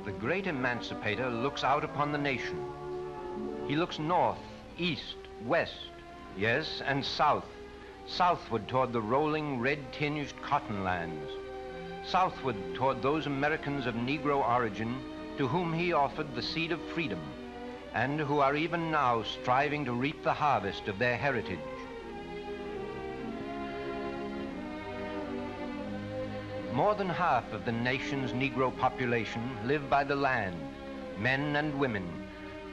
The great emancipator looks out upon the nation. He looks north, east, west, yes, and south, southward toward the rolling red-tinged cotton lands, southward toward those Americans of Negro origin to whom he offered the seed of freedom, and who are even now striving to reap the harvest of their heritage. More than half of the nation's Negro population live by the land, men and women,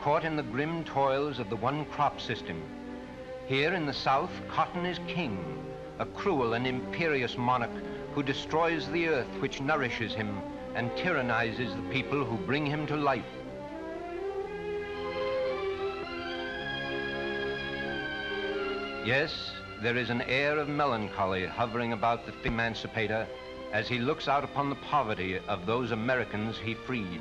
caught in the grim toils of the one-crop system. Here in the South, cotton is king, a cruel and imperious monarch who destroys the earth which nourishes him and tyrannizes the people who bring him to life. Yes, there is an air of melancholy hovering about the emancipator as he looks out upon the poverty of those Americans he freed.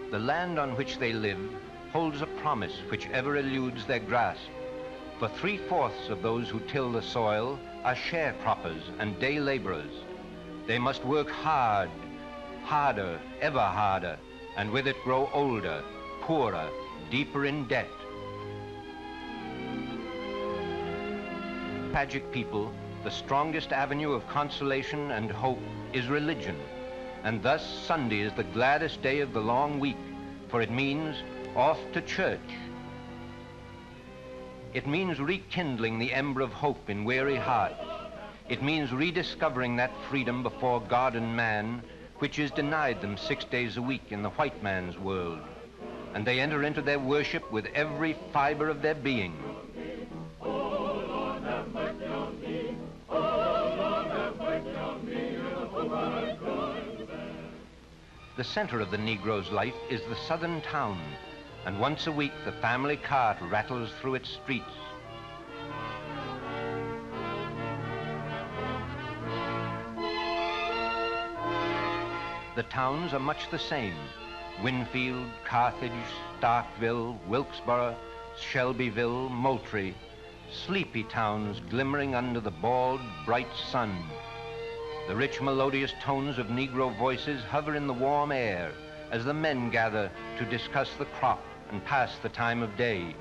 The land on which they live holds a promise which ever eludes their grasp. For 3/4 of those who till the soil are sharecroppers and day laborers. They must work hard, harder, ever harder, and with it grow older, poorer, deeper in debt. Tragic people, the strongest avenue of consolation and hope is religion, and thus Sunday is the gladdest day of the long week, for it means off to church. It means rekindling the ember of hope in weary hearts. It means rediscovering that freedom before God and man which is denied them 6 days a week in the white man's world. And they enter into their worship with every fiber of their being. The center of the Negro's life is the southern town, and once a week the family cart rattles through its streets. The towns are much the same: Winfield, Carthage, Starkville, Wilkesboro, Shelbyville, Moultrie, sleepy towns glimmering under the bald, bright sun. The rich melodious tones of Negro voices hover in the warm air as the men gather to discuss the crop and pass the time of day.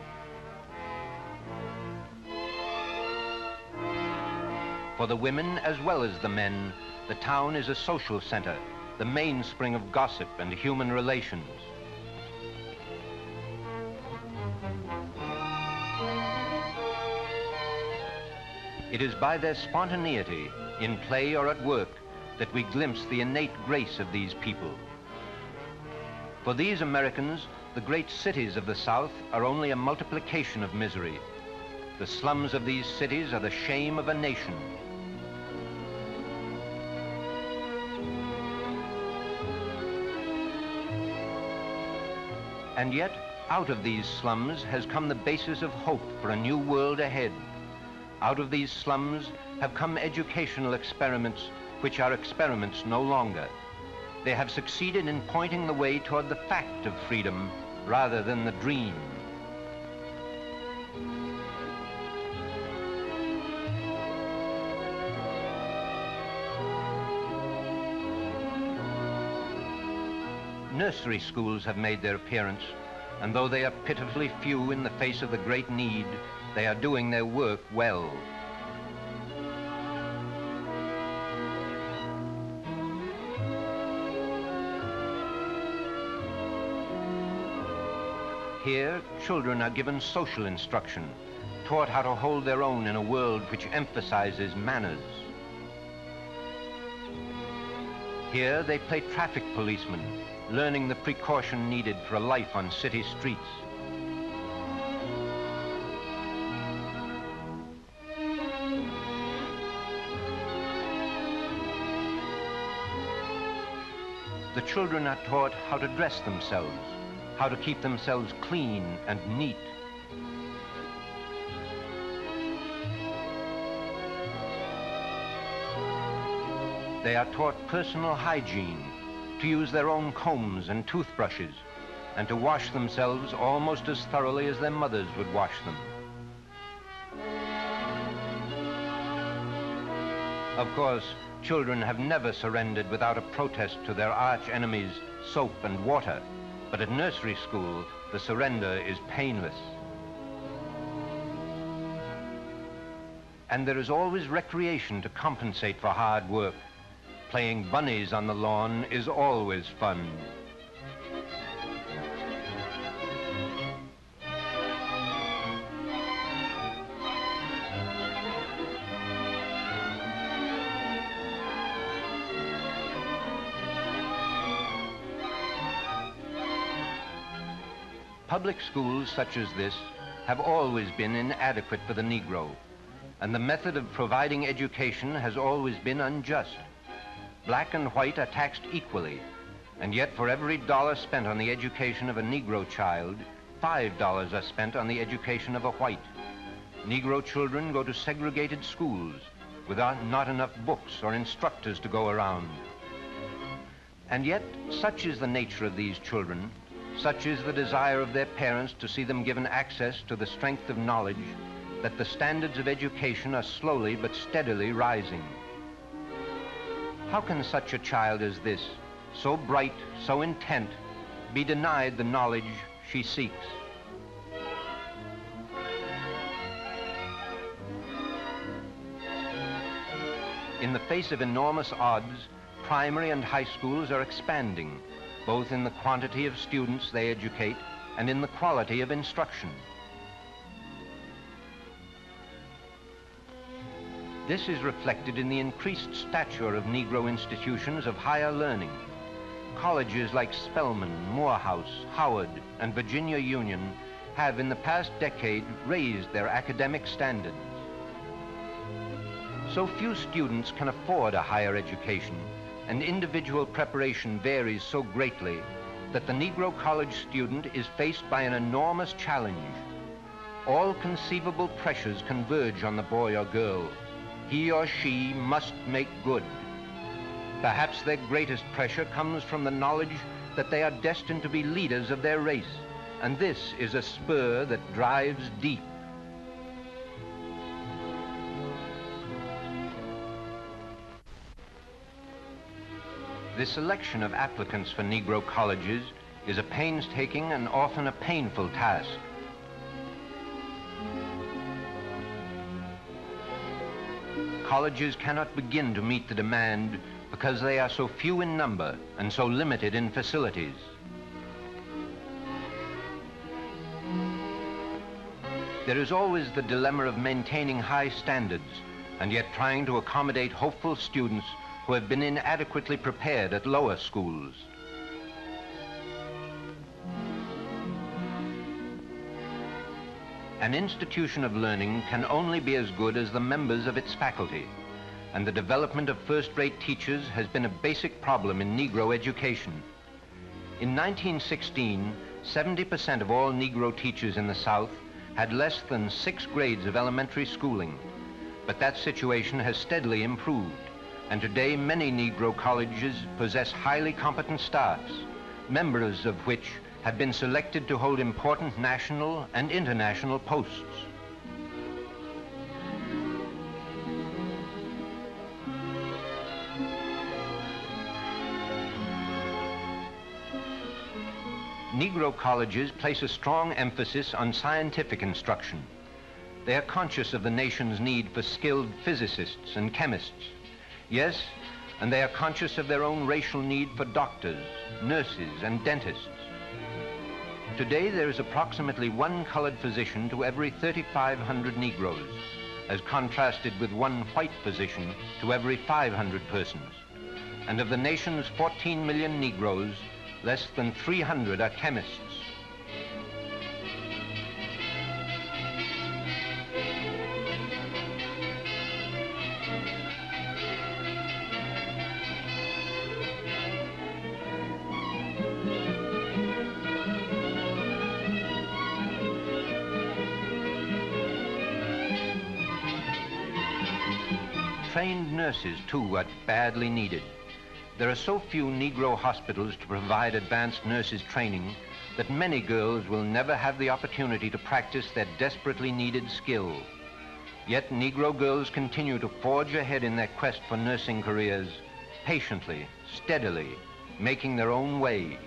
For the women as well as the men, the town is a social center, the mainspring of gossip and human relations. It is by their spontaneity, in play or at work, that we glimpse the innate grace of these people. For these Americans, the great cities of the South are only a multiplication of misery. The slums of these cities are the shame of a nation. And yet, out of these slums has come the basis of hope for a new world ahead. Out of these slums have come educational experiments which are experiments no longer. They have succeeded in pointing the way toward the fact of freedom rather than the dream. Nursery schools have made their appearance, and though they are pitifully few in the face of the great need, they are doing their work well. Here, children are given social instruction, taught how to hold their own in a world which emphasizes manners. Here they play traffic policemen, learning the precaution needed for a life on city streets. The children are taught how to dress themselves, how to keep themselves clean and neat. They are taught personal hygiene, to use their own combs and toothbrushes, and to wash themselves almost as thoroughly as their mothers would wash them. Of course, children have never surrendered without a protest to their arch enemies, soap and water, but at nursery school, the surrender is painless. And there is always recreation to compensate for hard work. Playing bunnies on the lawn is always fun. Public schools such as this have always been inadequate for the Negro, and the method of providing education has always been unjust. Black and white are taxed equally, and yet for every $1 spent on the education of a Negro child, $5 are spent on the education of a white. Negro children go to segregated schools without not enough books or instructors to go around. And yet, such is the nature of these children, such is the desire of their parents to see them given access to the strength of knowledge, that the standards of education are slowly but steadily rising. How can such a child as this, so bright, so intent, be denied the knowledge she seeks? In the face of enormous odds, primary and high schools are expanding, both in the quantity of students they educate and in the quality of instruction. This is reflected in the increased stature of Negro institutions of higher learning. Colleges like Spelman, Morehouse, Howard, and Virginia Union have in the past decade raised their academic standards. So few students can afford a higher education, and individual preparation varies so greatly that the Negro college student is faced by an enormous challenge. All conceivable pressures converge on the boy or girl. He or she must make good. Perhaps their greatest pressure comes from the knowledge that they are destined to be leaders of their race, and this is a spur that drives deep. The selection of applicants for Negro colleges is a painstaking and often a painful task. Colleges cannot begin to meet the demand because they are so few in number and so limited in facilities. There is always the dilemma of maintaining high standards and yet trying to accommodate hopeful students who have been inadequately prepared at lower schools. An institution of learning can only be as good as the members of its faculty, and the development of first-rate teachers has been a basic problem in Negro education. In 1916, 70% of all Negro teachers in the South had less than 6 grades of elementary schooling, but that situation has steadily improved, and today many Negro colleges possess highly competent staffs, members of which have been selected to hold important national and international posts. Negro colleges place a strong emphasis on scientific instruction. They are conscious of the nation's need for skilled physicists and chemists. Yes, and they are conscious of their own racial need for doctors, nurses, and dentists. Today, there is approximately 1 colored physician to every 3,500 Negroes, as contrasted with 1 white physician to every 500 persons. and of the nation's 14 million Negroes, less than 300 are chemists. Trained nurses, too, are badly needed. There are so few Negro hospitals to provide advanced nurses training that many girls will never have the opportunity to practice their desperately needed skill. Yet Negro girls continue to forge ahead in their quest for nursing careers, patiently, steadily, making their own way.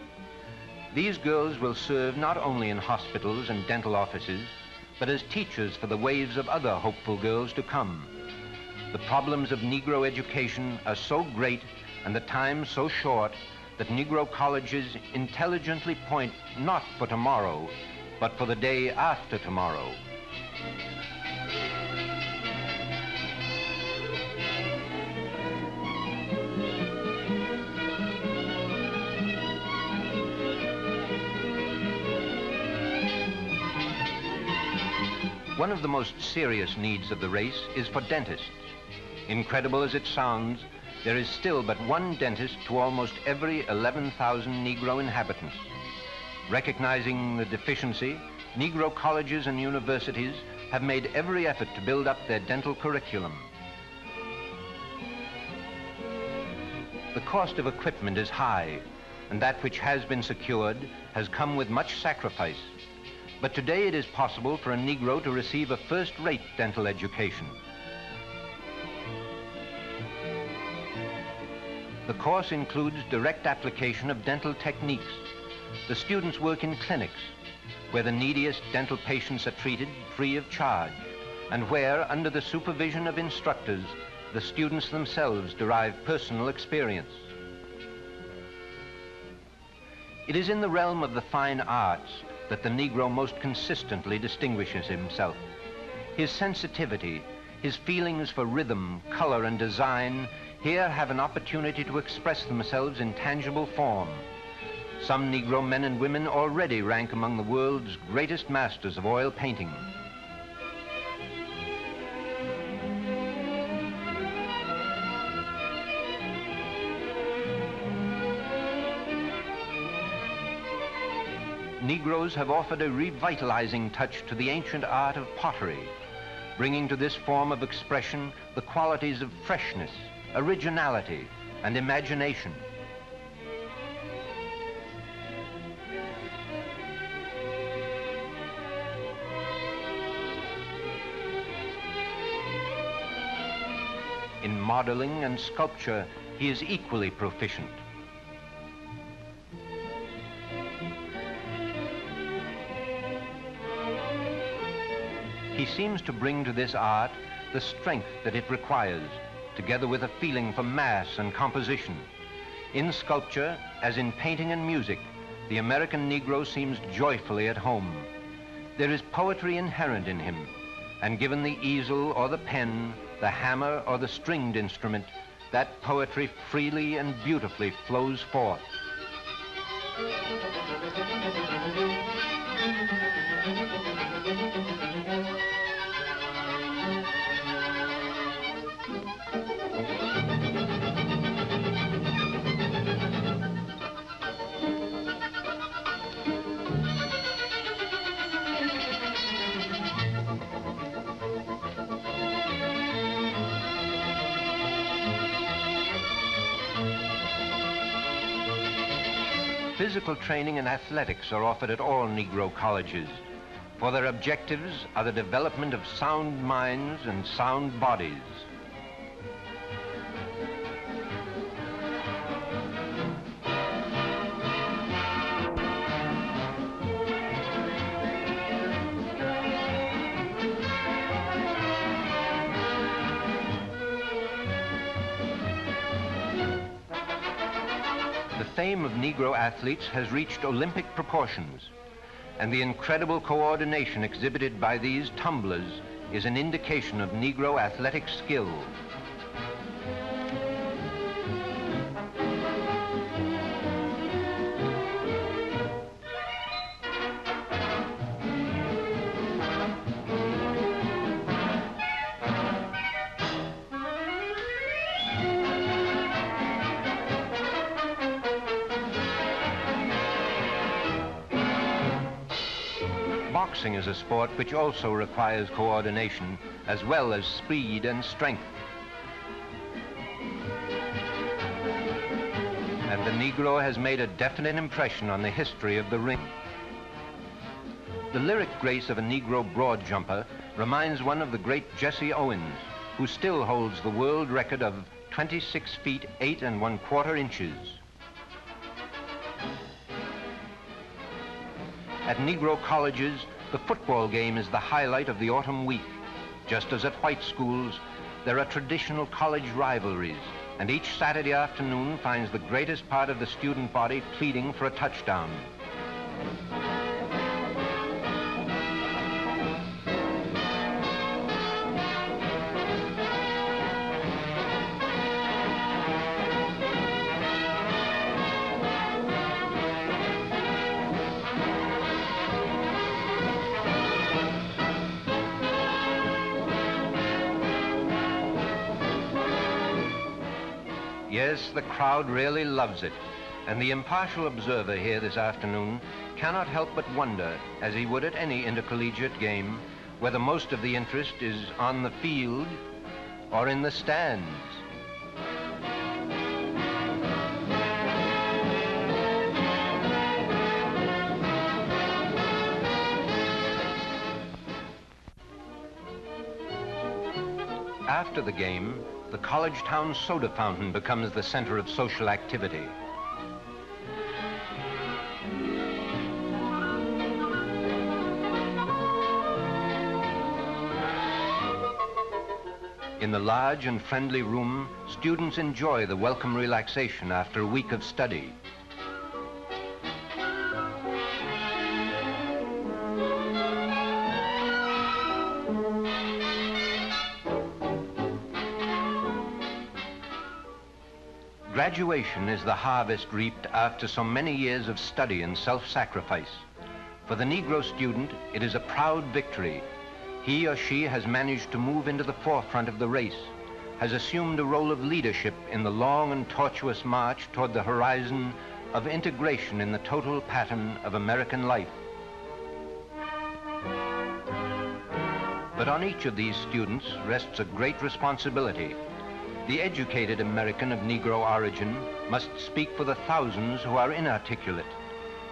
These girls will serve not only in hospitals and dental offices, but as teachers for the waves of other hopeful girls to come. The problems of Negro education are so great and the time so short that Negro colleges intelligently point not for tomorrow, but for the day after tomorrow. One of the most serious needs of the race is for dentists. Incredible as it sounds, there is still but one dentist to almost every 11,000 Negro inhabitants. Recognizing the deficiency, Negro colleges and universities have made every effort to build up their dental curriculum. The cost of equipment is high, and that which has been secured has come with much sacrifice. But today it is possible for a Negro to receive a first-rate dental education. The course includes direct application of dental techniques. The students work in clinics, where the neediest dental patients are treated free of charge, and where, under the supervision of instructors, the students themselves derive personal experience. It is in the realm of the fine arts that the Negro most consistently distinguishes himself. His sensitivity, his feelings for rhythm, color, and design here have an opportunity to express themselves in tangible form. Some Negro men and women already rank among the world's greatest masters of oil painting. Negroes have offered a revitalizing touch to the ancient art of pottery, bringing to this form of expression the qualities of freshness, originality, and imagination. In modeling and sculpture, he is equally proficient. He seems to bring to this art the strength that it requires, together with a feeling for mass and composition. In sculpture, as in painting and music, the American Negro seems joyfully at home. There is poetry inherent in him, and given the easel or the pen, the hammer or the stringed instrument, that poetry freely and beautifully flows forth. Physical training and athletics are offered at all Negro colleges, for their objectives are the development of sound minds and sound bodies. The fame of Negro athletes has reached Olympic proportions, and the incredible coordination exhibited by these tumblers is an indication of Negro athletic skill. boxing is a sport which also requires coordination as well as speed and strength. And the Negro has made a definite impression on the history of the ring. The lyric grace of a Negro broad jumper reminds one of the great Jesse Owens, who still holds the world record of 26 feet 8 1/4 inches. At Negro colleges, the football game is the highlight of the autumn week. Just as at white schools, there are traditional college rivalries, and each Saturday afternoon finds the greatest part of the student body pleading for a touchdown. Yes, the crowd really loves it, and the impartial observer here this afternoon cannot help but wonder, as he would at any intercollegiate game, whether most of the interest is on the field or in the stands. After the game, the college town soda fountain becomes the center of social activity. In the large and friendly room, students enjoy the welcome relaxation after a week of study. Graduation is the harvest reaped after so many years of study and self-sacrifice. For the Negro student, it is a proud victory. He or she has managed to move into the forefront of the race, has assumed a role of leadership in the long and tortuous march toward the horizon of integration in the total pattern of American life. But on each of these students rests a great responsibility. The educated American of Negro origin must speak for the thousands who are inarticulate.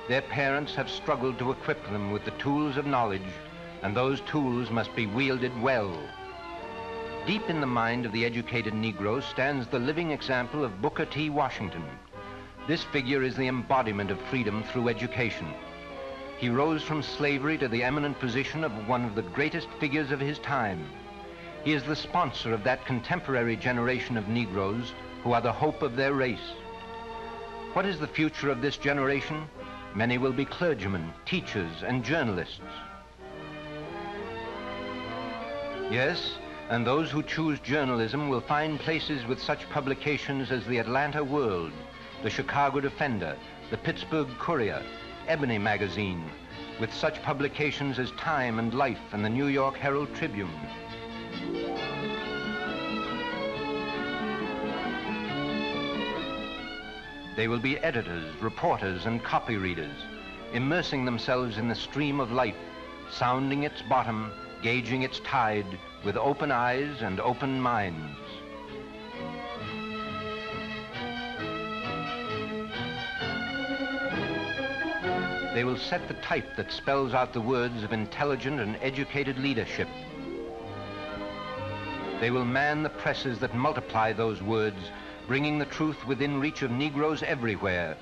Their parents have struggled to equip them with the tools of knowledge, and those tools must be wielded well. Deep in the mind of the educated Negro stands the living example of Booker T. Washington. This figure is the embodiment of freedom through education. He rose from slavery to the eminent position of one of the greatest figures of his time. He is the sponsor of that contemporary generation of Negroes who are the hope of their race. What is the future of this generation? Many will be clergymen, teachers, and journalists. Yes, and those who choose journalism will find places with such publications as the Atlanta World, the Chicago Defender, the Pittsburgh Courier, Ebony Magazine, with such publications as Time and Life and the New York Herald Tribune. They will be editors, reporters, and copy readers, immersing themselves in the stream of life, sounding its bottom, gauging its tide with open eyes and open minds. They will set the type that spells out the words of intelligent and educated leadership. They will man the presses that multiply those words, bringing the truth within reach of Negroes everywhere,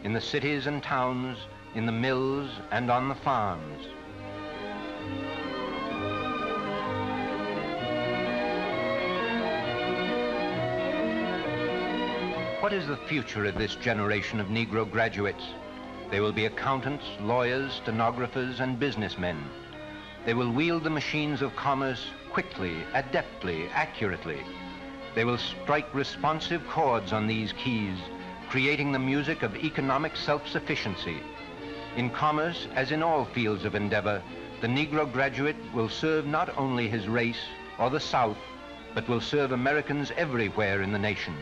in the cities and towns, in the mills and on the farms. What is the future of this generation of Negro graduates? They will be accountants, lawyers, stenographers, and businessmen. They will wield the machines of commerce quickly, adeptly, accurately. They will strike responsive chords on these keys, creating the music of economic self-sufficiency. In commerce, as in all fields of endeavor, the Negro graduate will serve not only his race or the South, but will serve Americans everywhere in the nation.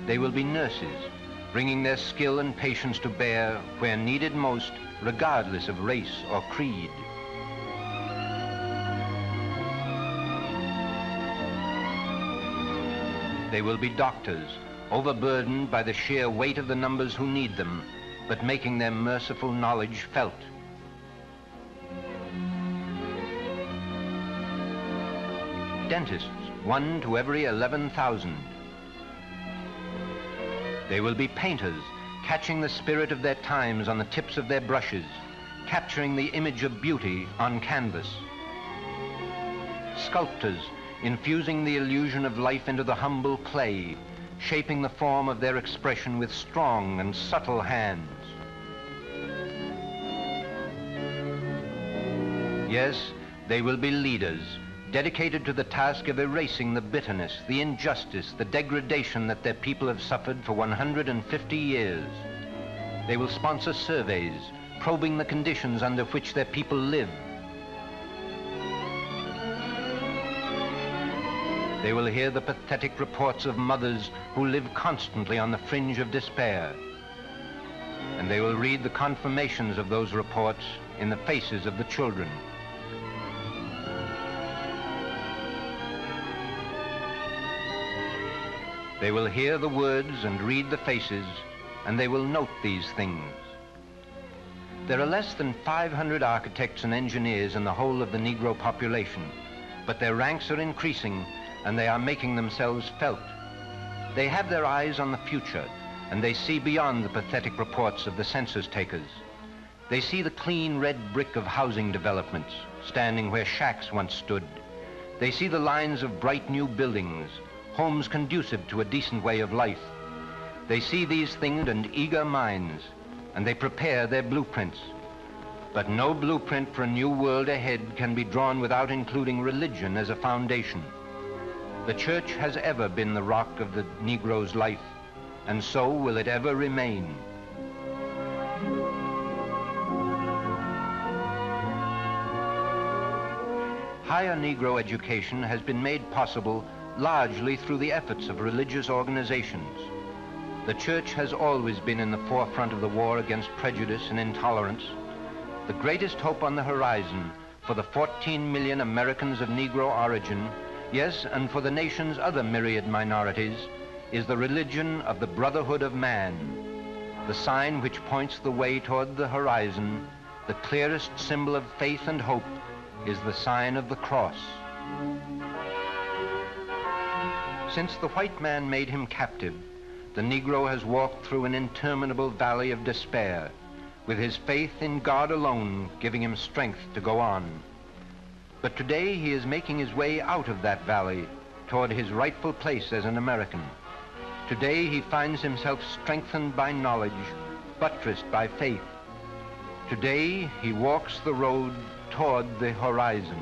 They will be nurses, bringing their skill and patience to bear where needed most, regardless of race or creed. They will be doctors, overburdened by the sheer weight of the numbers who need them, but making their merciful knowledge felt. Dentists, 1 to every 11,000. They will be painters, catching the spirit of their times on the tips of their brushes, capturing the image of beauty on canvas. Sculptors, infusing the illusion of life into the humble clay, shaping the form of their expression with strong and subtle hands. Yes, they will be leaders, dedicated to the task of erasing the bitterness, the injustice, the degradation that their people have suffered for 150 years. They will sponsor surveys, probing the conditions under which their people live. They will hear the pathetic reports of mothers who live constantly on the fringe of despair. And they will read the confirmations of those reports in the faces of the children. They will hear the words and read the faces, and they will note these things. There are less than 500 architects and engineers in the whole of the Negro population, but their ranks are increasing, and they are making themselves felt. They have their eyes on the future, and they see beyond the pathetic reports of the census takers. They see the clean red brick of housing developments, standing where shacks once stood. They see the lines of bright new buildings, homes conducive to a decent way of life. They see these things and eager minds, and they prepare their blueprints. But no blueprint for a new world ahead can be drawn without including religion as a foundation. The church has ever been the rock of the Negro's life, and so will it ever remain. Higher Negro education has been made possible largely through the efforts of religious organizations. The church has always been in the forefront of the war against prejudice and intolerance. The greatest hope on the horizon for the 14 million Americans of Negro origin, yes, and for the nation's other myriad minorities, is the religion of the brotherhood of man, the sign which points the way toward the horizon. The clearest symbol of faith and hope is the sign of the cross. Since the white man made him captive, the Negro has walked through an interminable valley of despair, with his faith in God alone giving him strength to go on. But today he is making his way out of that valley toward his rightful place as an American. Today he finds himself strengthened by knowledge, buttressed by faith. Today he walks the road toward the horizon.